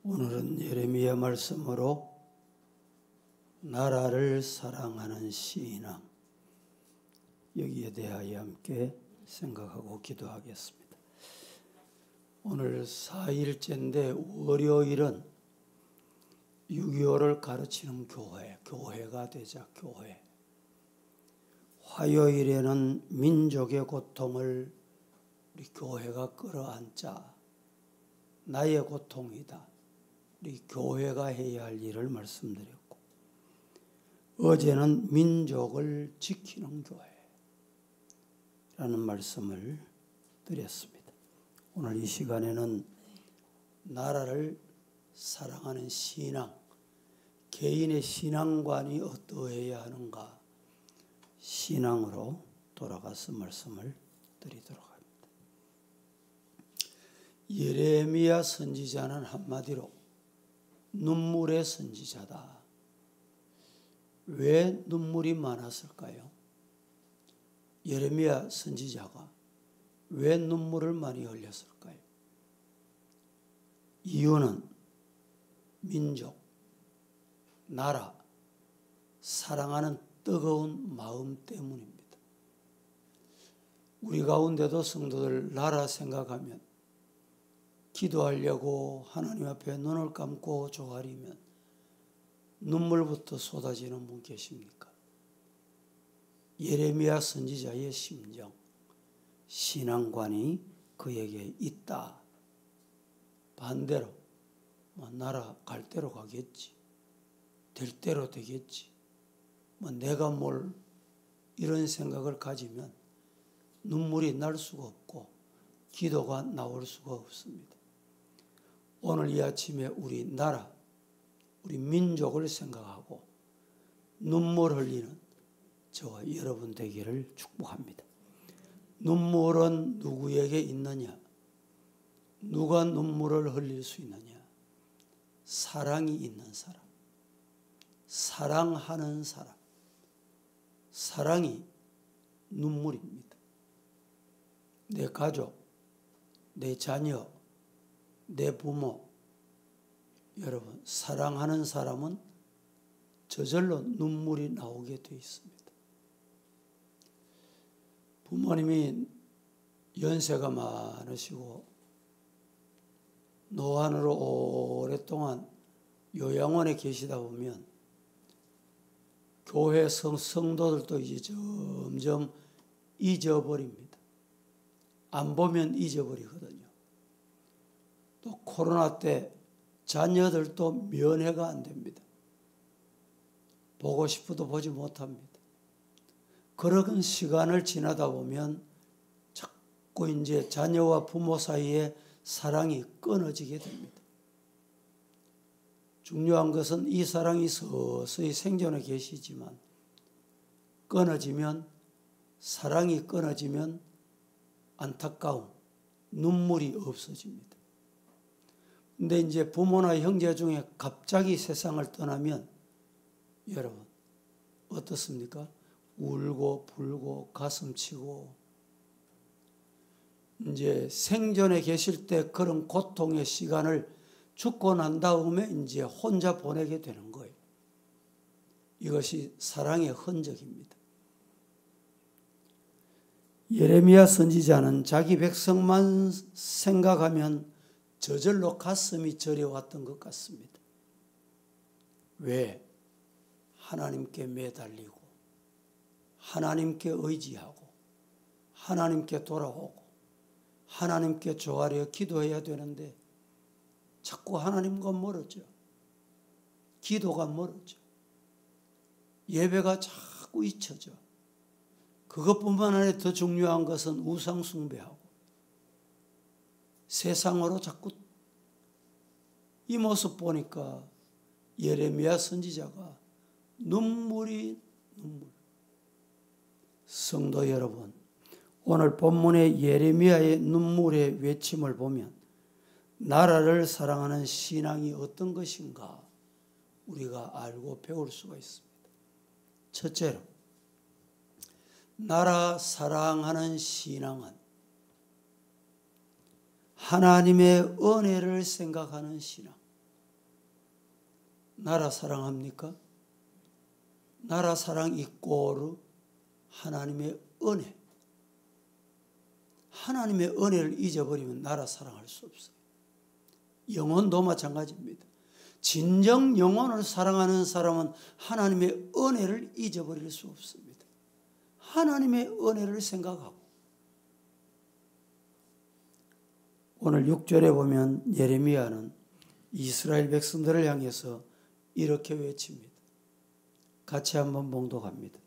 오늘은 예레미야 말씀으로 나라를 사랑하는 신앙, 여기에 대하여 함께 생각하고 기도하겠습니다. 오늘 4일째인데 월요일은 6.25를 가르치는 교회가 되자, 교회. 화요일에는 민족의 고통을 우리 교회가 끌어안자. 나의 고통이다. 우리 교회가 해야 할 일을 말씀드렸고, 어제는 민족을 지키는 교회라는 말씀을 드렸습니다. 오늘 이 시간에는 나라를 사랑하는 신앙, 개인의 신앙관이 어떠해야 하는가, 신앙으로 돌아가서 말씀을 드리도록 합니다. 예레미야 선지자는 한마디로 눈물의 선지자다. 왜 눈물이 많았을까요? 예레미야 선지자가 왜 눈물을 많이 흘렸을까요? 이유는 민족, 나라, 사랑하는 뜨거운 마음 때문입니다. 우리 가운데도 성도들 나라 생각하면 기도하려고 하나님 앞에 눈을 감고 조아리면 눈물부터 쏟아지는 분 계십니까? 예레미야 선지자의 심정, 신앙관이 그에게 있다. 반대로 나라 갈 대로 가겠지, 될 대로 되겠지, 내가 뭘, 이런 생각을 가지면 눈물이 날 수가 없고 기도가 나올 수가 없습니다. 오늘 이 아침에 우리 나라, 우리 민족을 생각하고 눈물 흘리는 저와 여러분 되기를 축복합니다. 눈물은 누구에게 있느냐? 누가 눈물을 흘릴 수 있느냐? 사랑이 있는 사람, 사랑하는 사람. 사랑이 눈물입니다. 내 가족, 내 자녀, 내 부모, 여러분, 사랑하는 사람은 저절로 눈물이 나오게 되어 있습니다. 부모님이 연세가 많으시고 노안으로 오랫동안 요양원에 계시다 보면 교회 성도들도 이제 점점 잊어버립니다. 안 보면 잊어버리거든요. 또 코로나 때 자녀들도 면회가 안 됩니다. 보고 싶어도 보지 못합니다. 그런 시간을 지나다 보면 자꾸 이제 자녀와 부모 사이에 사랑이 끊어지게 됩니다. 중요한 것은 이 사랑이 서서히 생존해 계시지만 사랑이 끊어지면 안타까움, 눈물이 없어집니다. 근데 이제 부모나 형제 중에 갑자기 세상을 떠나면 여러분 어떻습니까? 울고 불고 가슴치고, 이제 생전에 계실 때 그런 고통의 시간을 죽고 난 다음에 이제 혼자 보내게 되는 거예요. 이것이 사랑의 흔적입니다. 예레미야 선지자는 자기 백성만 생각하면 저절로 가슴이 저려왔던 것 같습니다. 왜? 하나님께 매달리고 하나님께 의지하고 하나님께 돌아오고 하나님께 조아려 기도해야 되는데 자꾸 하나님과 멀어져. 기도가 멀어져. 예배가 자꾸 잊혀져. 그것뿐만 아니라 더 중요한 것은 우상 숭배하고 세상으로 자꾸, 이 모습 보니까 예레미야 선지자가 눈물. 성도 여러분, 오늘 본문의 예레미야의 눈물의 외침을 보면 나라를 사랑하는 신앙이 어떤 것인가 우리가 알고 배울 수가 있습니다. 첫째로, 나라 사랑하는 신앙은 하나님의 은혜를 생각하는 신앙, 나라 사랑합니까? 나라 사랑 이꼬르 하나님의 은혜. 하나님의 은혜를 잊어버리면 나라 사랑할 수 없어요. 영혼도 마찬가지입니다. 진정 영혼을 사랑하는 사람은 하나님의 은혜를 잊어버릴 수 없습니다. 하나님의 은혜를 생각하고, 오늘 6절에 보면 예레미야는 이스라엘 백성들을 향해서 이렇게 외칩니다. 같이 한번 봉독합니다.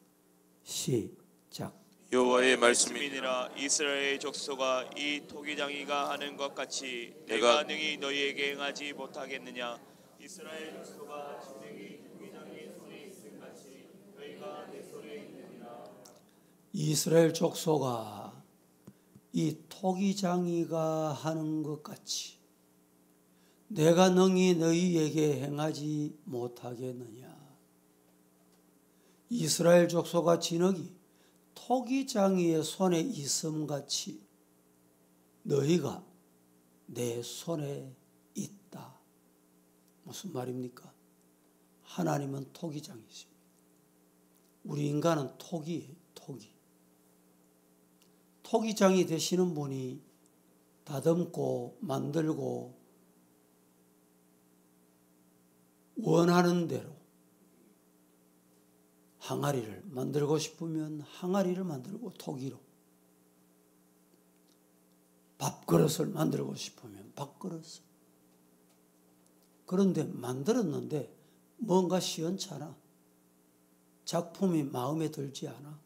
시작. 여호와의 말씀이니라. 이스라엘 족속아, 이 토기장이가 하는 것 같이 내가 능히 너희에게 행하지 못하겠느냐. 이스라엘 족속아, 진흙이 토기장의 손에 있음 같이 너희가 내 손에 있느니라. 이스라엘 족속아, 이 토기장이가 하는 것 같이 내가 능히 너희에게 행하지 못하겠느냐. 이스라엘 족속아, 진흙이 토기장이의 손에 있음같이 너희가 내 손에 있다. 무슨 말입니까? 하나님은 토기장이십니다. 우리 인간은 토기예요. 토기장이 되시는 분이 다듬고 만들고 원하는 대로 항아리를 만들고 싶으면 항아리를 만들고 토기로, 밥그릇을 만들고 싶으면 밥그릇을. 그런데 만들었는데 뭔가 시원찮아. 작품이 마음에 들지 않아.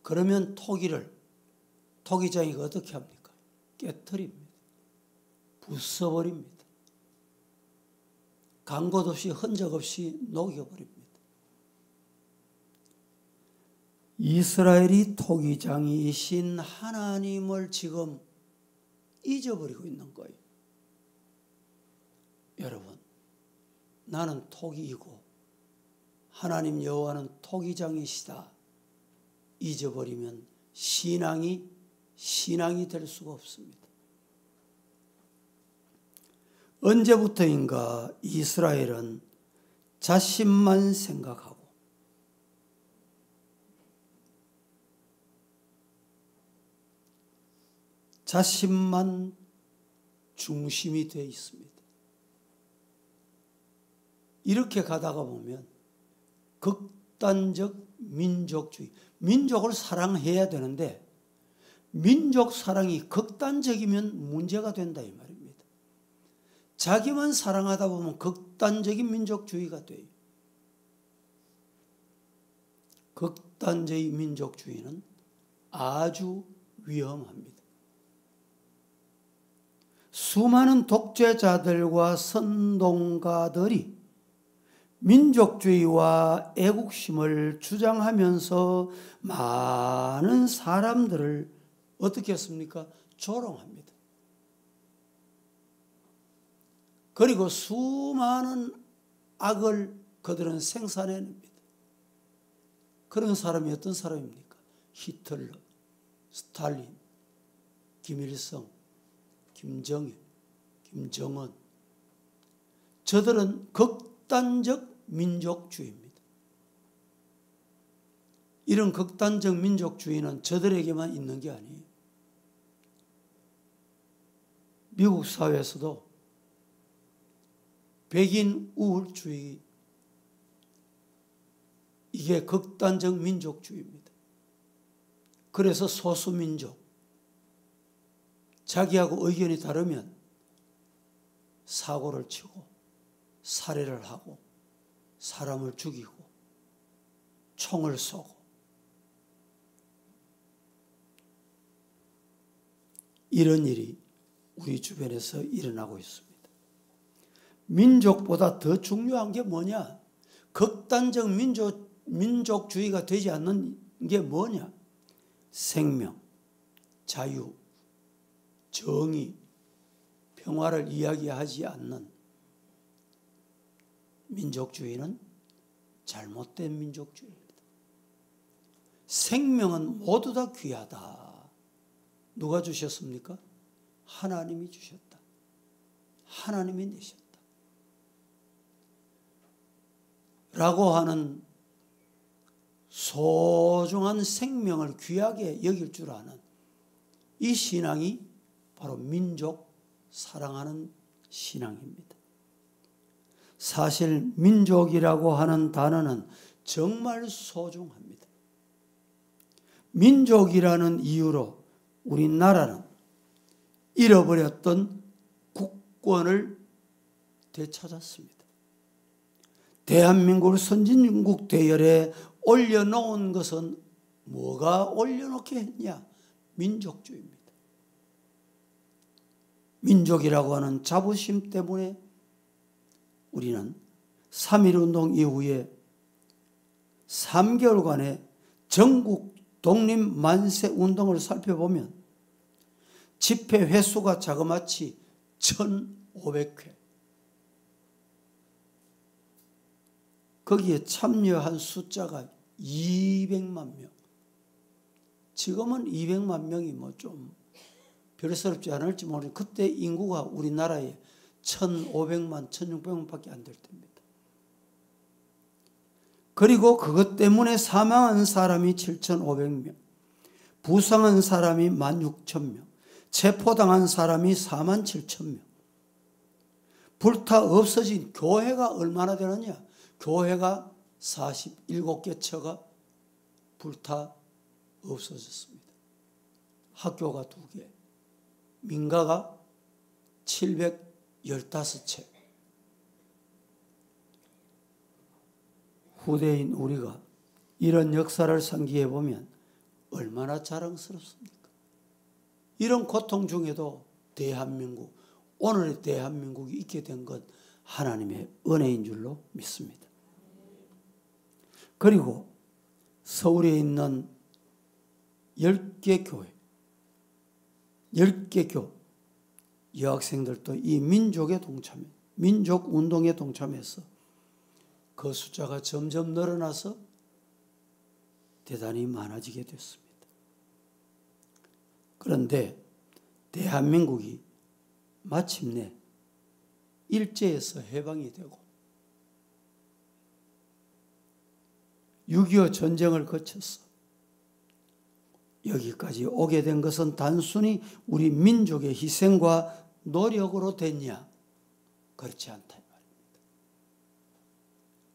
그러면 토기장이가 어떻게 합니까? 깨트립니다. 부숴버립니다. 간 곳 없이 흔적 없이 녹여버립니다. 이스라엘이 토기장이신 하나님을 지금 잊어버리고 있는 거예요. 여러분, 나는 토기이고 하나님 여호와는 토기장이시다 잊어버리면 신앙이 될 수가 없습니다. 언제부터인가 이스라엘은 자신만 생각하고 자신만 중심이 되어 있습니다. 이렇게 가다가 보면 극단적 민족주의, 민족을 사랑해야 되는데 민족 사랑이 극단적이면 문제가 된다 이 말입니다. 자기만 사랑하다 보면 극단적인 민족주의가 돼요. 극단적인 민족주의는 아주 위험합니다. 수많은 독재자들과 선동가들이 민족주의와 애국심을 주장하면서 많은 사람들을 어떻게 했습니까? 조롱합니다. 그리고 수많은 악을 그들은 생산해냅니다. 그런 사람이 어떤 사람입니까? 히틀러, 스탈린, 김일성, 김정일, 김정은. 저들은 극단적 민족주의입니다. 이런 극단적 민족주의는 저들에게만 있는 게 아니에요. 미국 사회에서도 백인 우월주의, 이게 극단적 민족주의입니다. 그래서 소수민족, 자기하고 의견이 다르면 사고를 치고 살해를 하고 사람을 죽이고 총을 쏘고, 이런 일이 우리 주변에서 일어나고 있습니다. 민족보다 더 중요한 게 뭐냐? 극단적 민족주의가 되지 않는 게 뭐냐? 생명, 자유, 정의, 평화를 이야기하지 않는 민족주의는 잘못된 민족주의입니다. 생명은 모두 다 귀하다. 누가 주셨습니까? 하나님이 주셨다. 하나님이 내셨다. 하는 소중한 생명을 귀하게 여길 줄 아는 이 신앙이 바로 민족 사랑하는 신앙입니다. 사실 민족이라고 하는 단어는 정말 소중합니다. 민족이라는 이유로 우리나라는 잃어버렸던 국권을 되찾았습니다. 대한민국을 선진국 대열에 올려놓은 것은 뭐가 올려놓게 했냐? 민족주의입니다. 민족이라고 하는 자부심 때문에 우리는 3.1운동 이후에 3개월간의 전국 독립 만세 운동을 살펴보면 집회 횟수가 자그마치 1,500회. 거기에 참여한 숫자가 200만 명. 지금은 200만 명이 뭐 좀 별스럽지 않을지 모르겠는데 그때 인구가 우리나라에 1,500만, 1,600만밖에 안 될 때입니다. 그리고 그것 때문에 사망한 사람이 7,500명, 부상한 사람이 16,000명, 체포당한 사람이 47,000명. 불타 없어진 교회가 얼마나 되느냐? 교회가 47개 처가 불타 없어졌습니다. 학교가 2개, 민가가 715채. 후대인 우리가 이런 역사를 상기해 보면 얼마나 자랑스럽습니까? 이런 고통 중에도 대한민국, 오늘의 대한민국이 있게 된 것 하나님의 은혜인 줄로 믿습니다. 그리고 서울에 있는 10개 교회, 10개 교 여학생들도 이 민족에 동참해, 민족 운동에 동참해서 그 숫자가 점점 늘어나서 대단히 많아지게 됐습니다. 그런데 대한민국이 마침내 일제에서 해방이 되고 6.25 전쟁을 거쳐서 여기까지 오게 된 것은 단순히 우리 민족의 희생과 노력으로 됐냐? 그렇지 않다 이 말입니다.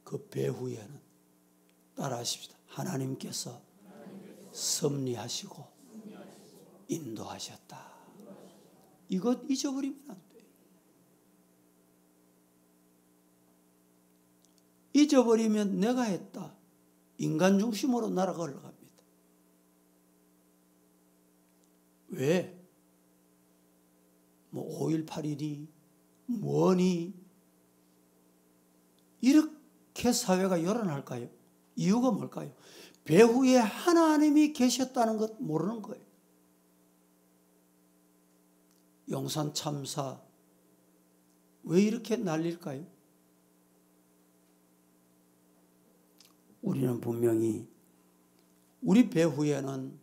그 배후에는 따라하십시다. 하나님께서 섭리하시고 인도하셨다. 이것 잊어버리면 안 돼요. 잊어버리면 내가 했다. 인간 중심으로 나라가 흘러갑니다. 왜? 뭐 5.18이니 뭐니 이렇게 사회가 요란할까요? 이유가 뭘까요? 배후에 하나님이 계셨다는 것 모르는 거예요. 용산 참사 왜 이렇게 난릴까요? 우리는 분명히 우리 배후에는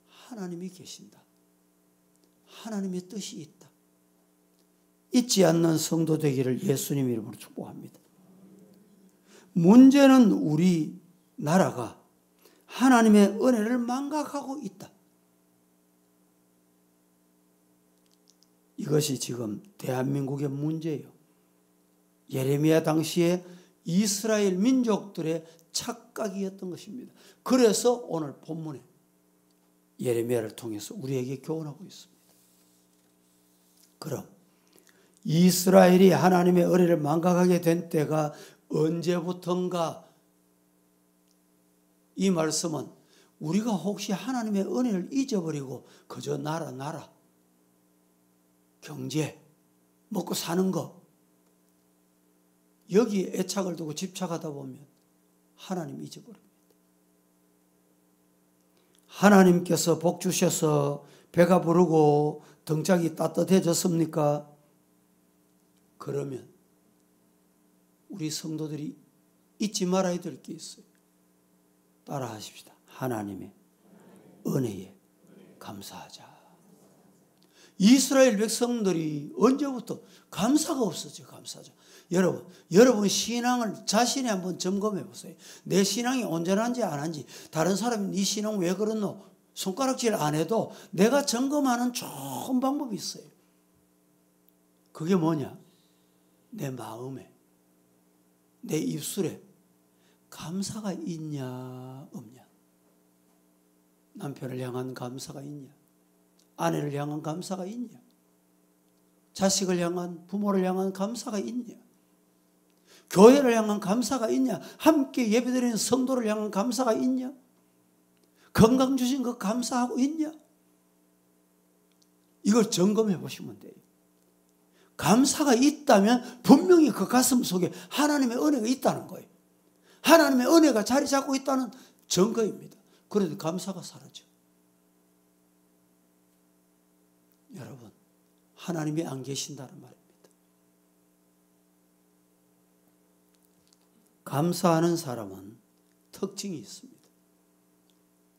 하나님이 계신다. 하나님의 뜻이 있다. 잊지 않는 성도 되기를 예수님 이름으로 축복합니다. 문제는 우리 나라가 하나님의 은혜를 망각하고 있다. 이것이 지금 대한민국의 문제예요. 예레미야 당시에 이스라엘 민족들의 착각이었던 것입니다. 그래서 오늘 본문에 예레미야를 통해서 우리에게 교훈하고 있습니다. 그럼 이스라엘이 하나님의 은혜를 망각하게 된 때가 언제부턴가? 이 말씀은 우리가 혹시 하나님의 은혜를 잊어버리고 그저 나라 경제 먹고 사는 거 여기에 애착을 두고 집착하다 보면 하나님 잊어버립니다. 하나님께서 복 주셔서 배가 부르고 등짝이 따뜻해졌습니까? 그러면 우리 성도들이 잊지 말아야 될 게 있어요. 따라 하십시다. 하나님의 은혜에 감사하자. 이스라엘 백성들이 언제부터 감사가 없었죠. 감사죠. 여러분 신앙을 자신이 한번 점검해 보세요. 내 신앙이 온전한지 안 한지, 다른 사람이 네 신앙 왜 그렇노? 손가락질 안 해도 내가 점검하는 좋은 방법이 있어요. 그게 뭐냐? 내 마음에, 내 입술에 감사가 있냐 없냐. 남편을 향한 감사가 있냐, 아내를 향한 감사가 있냐, 자식을 향한, 부모를 향한 감사가 있냐, 교회를 향한 감사가 있냐, 함께 예배드리는 성도를 향한 감사가 있냐, 건강 주신 거 감사하고 있냐. 이걸 점검해 보시면 돼요. 감사가 있다면 분명히 그 가슴 속에 하나님의 은혜가 있다는 거예요. 하나님의 은혜가 자리 잡고 있다는 증거입니다. 그래도 감사가 사라져. 여러분, 하나님이 안 계신다는 말입니다. 감사하는 사람은 특징이 있습니다.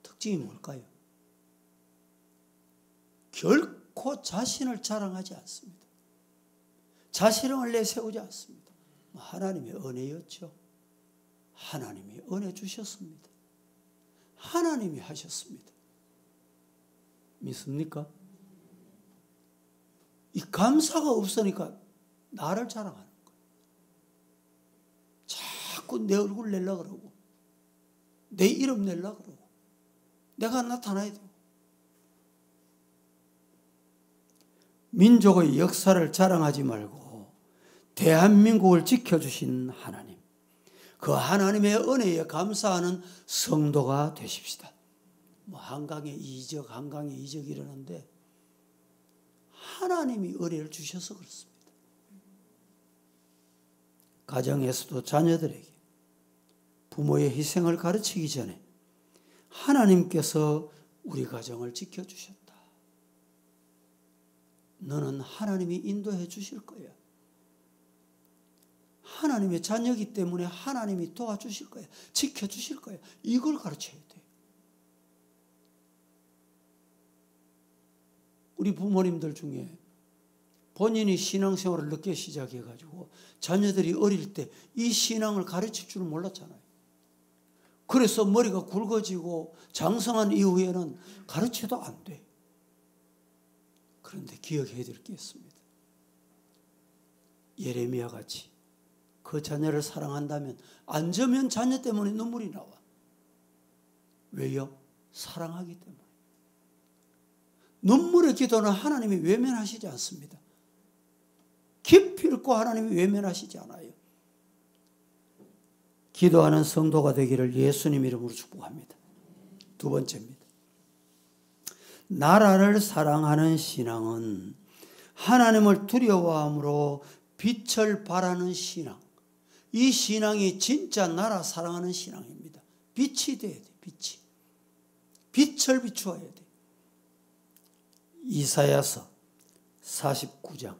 특징이 뭘까요? 결코 자신을 자랑하지 않습니다. 자신을 내세우지 않습니다. 하나님의 은혜였죠. 하나님이 은혜 주셨습니다. 하나님이 하셨습니다. 믿습니까? 이 감사가 없으니까 나를 자랑하는 거예요. 자꾸 내 얼굴 내려고 그러고, 내 이름 내려고 그러고, 내가 나타나야 되고. 민족의 역사를 자랑하지 말고 대한민국을 지켜주신 하나님, 그 하나님의 은혜에 감사하는 성도가 되십시다. 한강에 이적 이러는데 하나님이 은혜를 주셔서 그렇습니다. 가정에서도 자녀들에게 부모의 희생을 가르치기 전에 하나님께서 우리 가정을 지켜주셨다. 너는 하나님이 인도해 주실 거야. 하나님의 자녀이기 때문에 하나님이 도와주실 거야. 지켜주실 거야. 이걸 가르쳐야 돼. 우리 부모님들 중에 본인이 신앙생활을 늦게 시작해가지고 자녀들이 어릴 때 이 신앙을 가르칠 줄은 몰랐잖아요. 그래서 머리가 굵어지고 장성한 이후에는 가르쳐도 안 돼. 그런데 기억해야 될 게 있습니다. 예레미야 같이 그 자녀를 사랑한다면 안 저면 자녀 때문에 눈물이 나와. 왜요? 사랑하기 때문에. 눈물의 기도는 하나님이 외면하시지 않습니다. 깊이 읽고 하나님이 외면하시지 않아요. 기도하는 성도가 되기를 예수님 이름으로 축복합니다. 두 번째입니다. 나라를 사랑하는 신앙은 하나님을 두려워함으로 빛을 발하는 신앙. 이 신앙이 진짜 나라 사랑하는 신앙입니다. 빛이 돼야 돼. 빛을 비추어야 돼. 이사야서 49장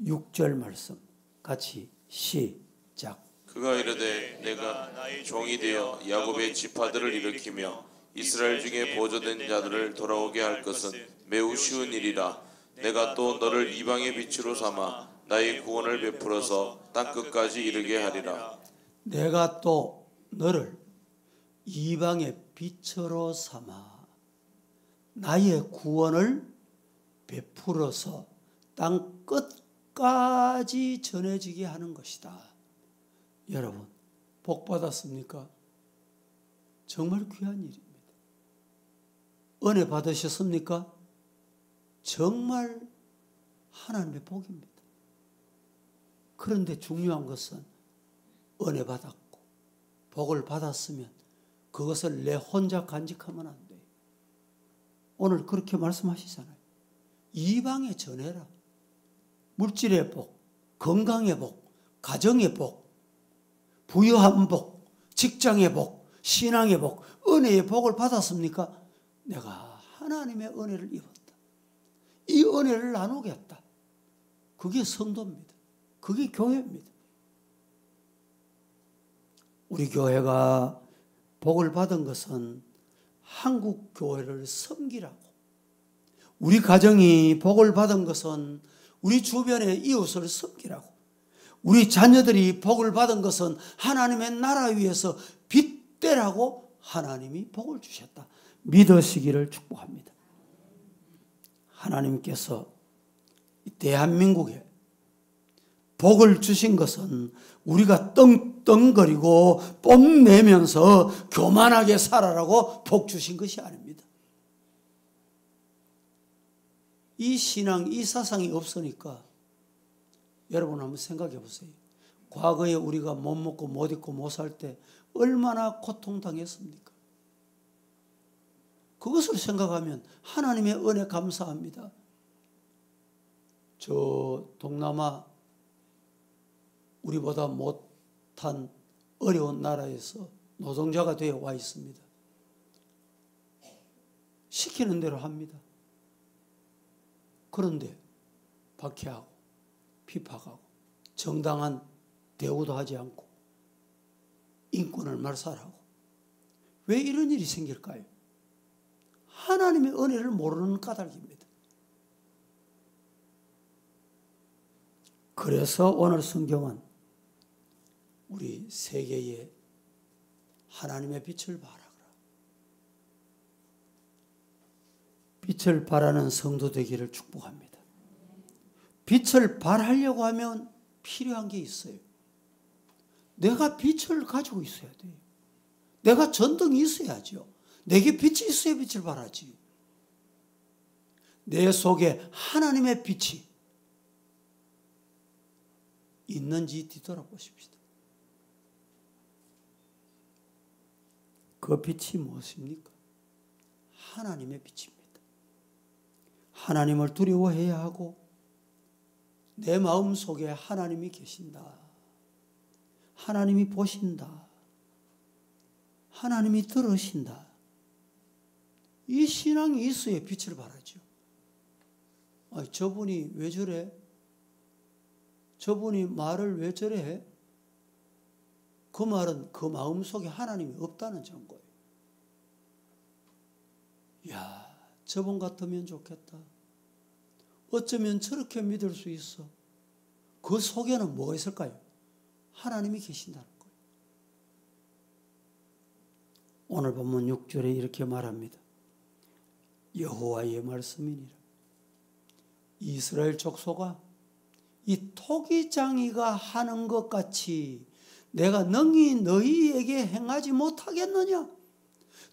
6절 말씀 같이 시작. 그가 이르되 내가 나의 종이 되어 야곱의 지파들을 일으키며 이스라엘 중에 보존된 자들을 돌아오게 할 것은 매우 쉬운 일이라. 내가 또 너를 이방의 빛으로 삼아 나의 구원을 베풀어서 땅끝까지 이르게 하리라. 내가 또 너를 이방의 빛으로 삼아 나의 구원을 베풀어서 땅끝까지 전해지게 하는 것이다. 여러분, 복 받았습니까? 정말 귀한 일입니다. 은혜 받으셨습니까? 정말 하나님의 복입니다. 그런데 중요한 것은 은혜 받았고 복을 받았으면 그것을 내 혼자 간직하면 안 돼요. 오늘 그렇게 말씀하시잖아요. 이방에 전해라. 물질의 복, 건강의 복, 가정의 복, 부유한 복, 직장의 복, 신앙의 복, 은혜의 복을 받았습니까? 내가 하나님의 은혜를 입었다. 이 은혜를 나누겠다. 그게 성도입니다. 그게 교회입니다. 우리 교회가 복을 받은 것은 한국 교회를 섬기라고, 우리 가정이 복을 받은 것은 우리 주변의 이웃을 섬기라고, 우리 자녀들이 복을 받은 것은 하나님의 나라 위에서 빗대라고 하나님이 복을 주셨다 믿으시기를 축복합니다. 하나님께서 대한민국에 복을 주신 것은 우리가 떵떵거리고 뽐내면서 교만하게 살아라고 복 주신 것이 아닙니다. 이 신앙, 이 사상이 없으니까 여러분 한번 생각해 보세요. 과거에 우리가 못 먹고 못 입고 못 살 때 얼마나 고통당했습니까? 그것을 생각하면 하나님의 은혜 감사합니다. 저 동남아 우리보다 못한 어려운 나라에서 노동자가 되어 와 있습니다. 시키는 대로 합니다. 그런데 박해하고 비판하고 정당한 대우도 하지 않고 인권을 말살하고, 왜 이런 일이 생길까요? 하나님의 은혜를 모르는 까닭입니다. 그래서 오늘 성경은 우리 세계에 하나님의 빛을 발하라, 빛을 발하는 성도 되기를 축복합니다. 빛을 발하려고 하면 필요한 게 있어요. 내가 빛을 가지고 있어야 돼요. 내가 전등이 있어야죠. 내게 빛이 있어야 빛을 발하지. 내 속에 하나님의 빛이 있는지 뒤돌아보십시다. 그 빛이 무엇입니까? 하나님의 빛입니다. 하나님을 두려워해야 하고 내 마음 속에 하나님이 계신다. 하나님이 보신다. 하나님이 들으신다. 이 신앙이 있어야 빛을 발하죠. 저분이 왜 저래? 저분이 말을 왜 저래 해? 그 말은 그 마음 속에 하나님이 없다는 증거예요. 야, 저분 같으면 좋겠다. 어쩌면 저렇게 믿을 수 있어. 그 속에는 뭐가 있을까요? 하나님이 계신다는 거예요. 오늘 본문 6절에 이렇게 말합니다. 여호와의 말씀이니라. 이스라엘 족속아, 이 토기장이가 하는 것 같이 내가 능히 너희에게 행하지 못하겠느냐?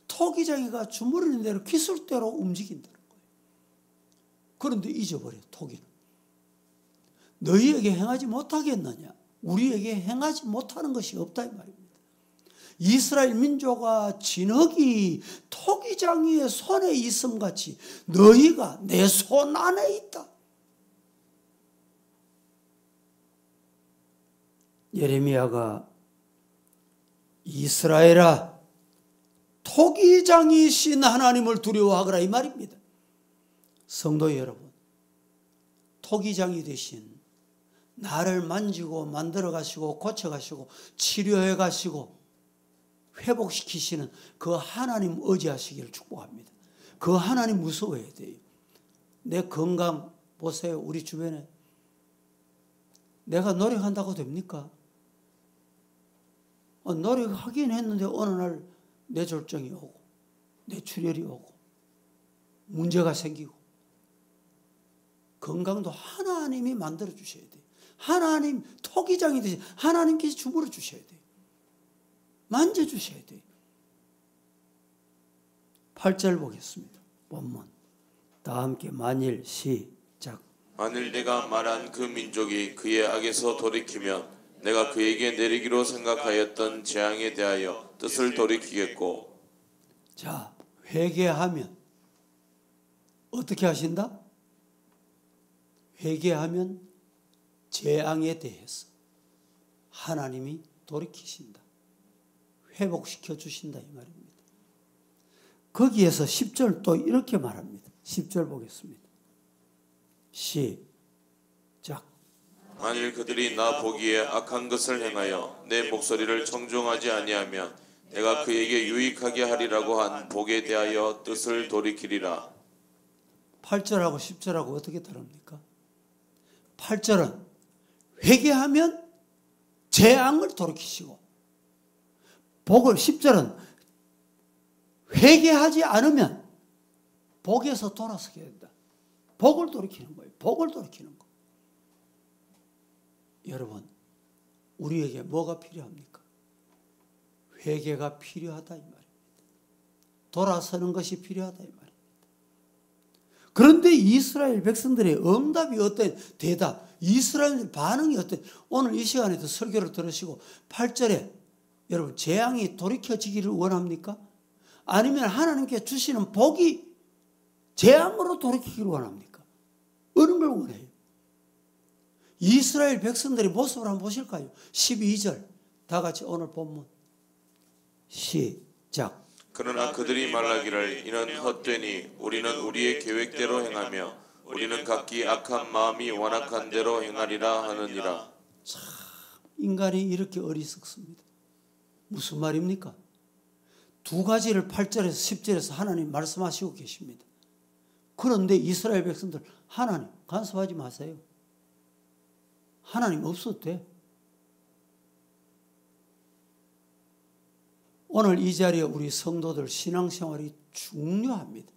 토기장이가 주무르는 대로 기술대로 움직인다는 거예요. 그런데 잊어버려, 토기는. 너희에게 행하지 못하겠느냐? 우리에게 행하지 못하는 것이 없다 이 말입니다. 이스라엘 민족아, 진흙이 토기장이의 손에 있음같이 너희가 내 손 안에 있다. 예레미야가 이스라엘아, 토기장이신 하나님을 두려워하거라 이 말입니다. 성도 여러분, 토기장이 되신 나를 만지고 만들어 가시고 고쳐 가시고 치료해 가시고 회복시키시는 그 하나님 의지하시기를 축복합니다. 그 하나님 무서워해야 돼요. 내 건강 보세요. 우리 주변에 내가 노력한다고 됩니까? 노력하긴 했는데 어느 날 뇌졸중이 오고 뇌출혈이 오고 문제가 생기고, 건강도 하나님이 만들어 주셔야 돼요. 하나님 토기장이 되신 하나님께서 주물러 주셔야 돼요. 만져주셔야 돼요. 8절 보겠습니다. 본문 다 함께 만일 시작. 만일 내가 말한 그 민족이 그의 악에서 돌이키면 내가 그에게 내리기로 생각하였던 재앙에 대하여 뜻을 돌이키겠고. 자, 회개하면 어떻게 하신다? 회개하면 재앙에 대해서 하나님이 돌이키신다. 회복시켜 주신다 이 말입니다. 거기에서 10절 또 이렇게 말합니다. 10절 보겠습니다. 시작. 만일 그들이 나 보기에 악한 것을 행하여 내 목소리를 청종하지 아니하면 내가 그에게 유익하게 하리라고 한 복에 대하여 뜻을 돌이키리라. 8절하고 10절하고 어떻게 다릅니까? 8절은 회개하면 재앙을 돌이키시고, 복을 10절은 회개하지 않으면 복에서 돌아서게 된다. 복을 돌이키는 거예요. 복을 돌이키는 거. 여러분, 우리에게 뭐가 필요합니까? 회개가 필요하다 이 말입니다. 돌아서는 것이 필요하다 이 말입니다. 그런데 이스라엘 백성들의 응답이 어떤 대답, 이스라엘 반응이 어떤, 오늘 이 시간에도 설교를 들으시고 8절에 여러분 재앙이 돌이켜지기를 원합니까? 아니면 하나님께 주시는 복이 재앙으로 돌이키기를 원합니까? 어느 걸 원해요? 이스라엘 백성들의 모습을 한번 보실까요? 12절 다 같이 오늘 본문 시작. 그러나 그들이 말하기를 이는 헛되니 우리는 우리의 계획대로 행하며 우리는 각기 악한 마음이 완악한 대로 행하리라 하느니라. 참 인간이 이렇게 어리석습니다. 무슨 말입니까? 두 가지를 8절에서 10절에서 하나님 말씀하시고 계십니다. 그런데 이스라엘 백성들 하나님 간섭하지 마세요. 하나님 없어도 돼. 오늘 이 자리에 우리 성도들 신앙생활이 중요합니다.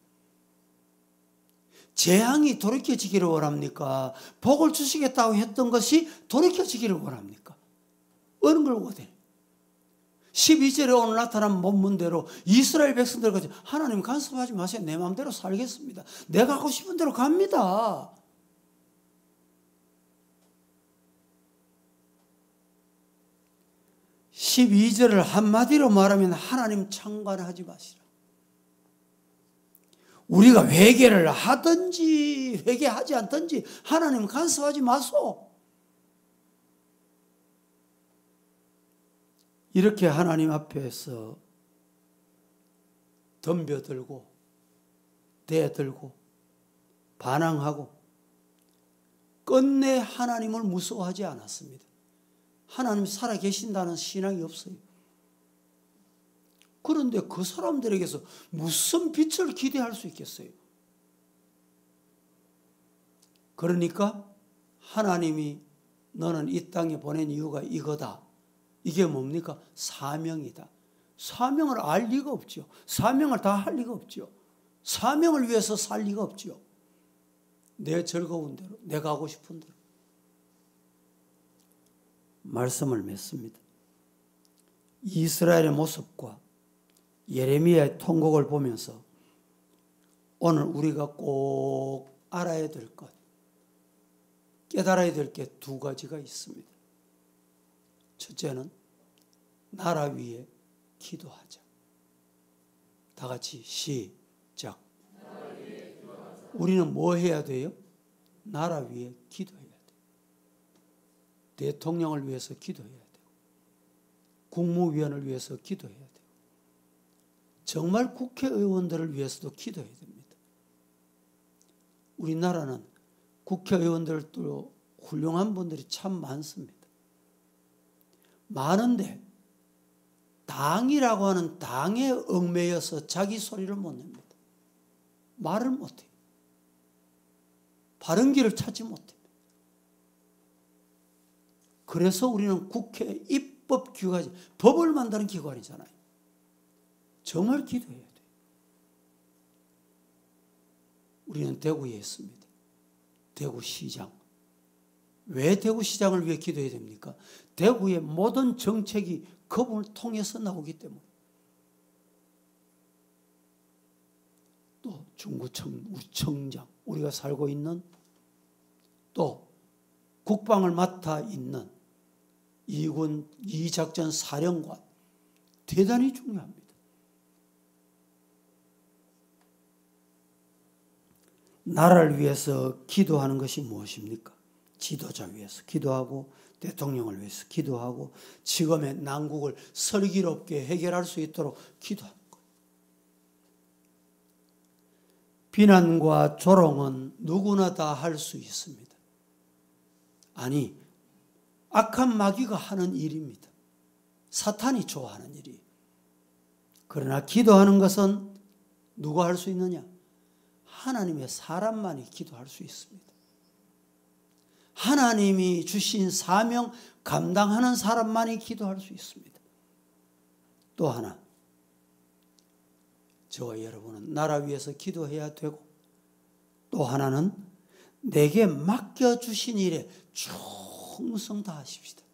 재앙이 돌이켜지기를 원합니까? 복을 주시겠다고 했던 것이 돌이켜지기를 원합니까? 어느 걸 원해요? 12절에 오늘 나타난 본문대로 이스라엘 백성들까지 하나님 간섭하지 마세요. 내 마음대로 살겠습니다. 내가 하고 싶은 대로 갑니다. (12절을) 한마디로 말하면 하나님 창관하지 마시라. 우리가 회개를 하든지 회개하지 않든지 하나님 간섭하지 마소. 이렇게 하나님 앞에서 덤벼들고 대들고 반항하고 끝내 하나님을 무서워하지 않았습니다. 하나님 살아계신다는 신앙이 없어요. 그런데 그 사람들에게서 무슨 빛을 기대할 수 있겠어요? 그러니까 하나님이 너는 이 땅에 보낸 이유가 이거다. 이게 뭡니까? 사명이다. 사명을 알 리가 없죠. 사명을 다 할 리가 없죠. 사명을 위해서 살 리가 없죠. 내 즐거운 대로, 내가 하고 싶은 대로. 말씀을 맺습니다. 이스라엘의 모습과 예레미야의 통곡을 보면서 오늘 우리가 꼭 알아야 될 것, 깨달아야 될 게 두 가지가 있습니다. 첫째는 나라 위에 기도하자. 다 같이 시작. 우리는 뭐 해야 돼요? 나라 위에 기도해야 돼요. 대통령을 위해서 기도해야 돼요. 국무위원을 위해서 기도해야 돼요. 정말 국회의원들을 위해서도 기도해야 됩니다. 우리나라는 국회의원들도 훌륭한 분들이 참 많습니다. 많은데 당이라고 하는 당에 얽매여서 자기 소리를 못 냅니다. 말을 못해요. 바른 길을 찾지 못합니다. 그래서 우리는 국회 입법기관이 법을 만드는 기관이잖아요. 정말 기도해야 돼요. 우리는 대구에 있습니다. 대구시장. 왜 대구시장을 위해 기도해야 됩니까? 대구의 모든 정책이 그분을 통해서 나오기 때문에. 또 중구청, 우리 청장, 우리가 살고 있는, 또 국방을 맡아 있는 이군 이작전 사령관, 대단히 중요합니다. 나라를 위해서 기도하는 것이 무엇입니까? 지도자 위해서 기도하고 대통령을 위해서 기도하고 지금의 난국을 슬기롭게 해결할 수 있도록 기도하는 것. 비난과 조롱은 누구나 다 할 수 있습니다. 아니, 악한 마귀가 하는 일입니다. 사탄이 좋아하는 일이에요. 그러나 기도하는 것은 누가 할 수 있느냐? 하나님의 사람만이 기도할 수 있습니다. 하나님이 주신 사명 감당하는 사람만이 기도할 수 있습니다. 또 하나, 저와 여러분은 나라 위해서 기도해야 되고, 또 하나는 내게 맡겨주신 일에 충성 다하십시다.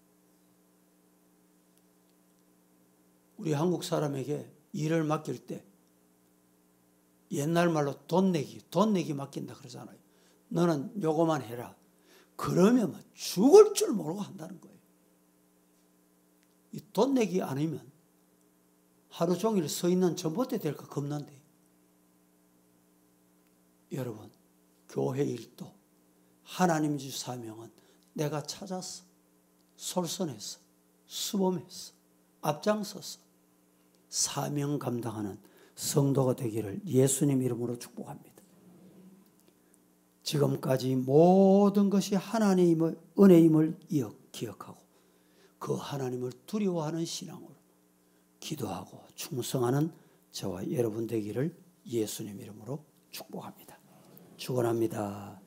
우리 한국 사람에게 일을 맡길 때 옛날 말로 돈 내기 맡긴다 그러잖아요. 너는 요거만 해라. 그러면 죽을 줄 모르고 한다는 거예요. 이 돈 내기 아니면 하루 종일 서 있는 전봇대 될까 겁난데. 여러분, 교회 일도 하나님 주 사명은 내가 찾았어, 솔선했어, 수범했어, 앞장섰어. 사명 감당하는 성도가 되기를 예수님 이름으로 축복합니다. 지금까지 모든 것이 하나님의 은혜임을 기억하고 그 하나님을 두려워하는 신앙으로 기도하고 충성하는 저와 여러분 되기를 예수님 이름으로 축복합니다. 축원합니다.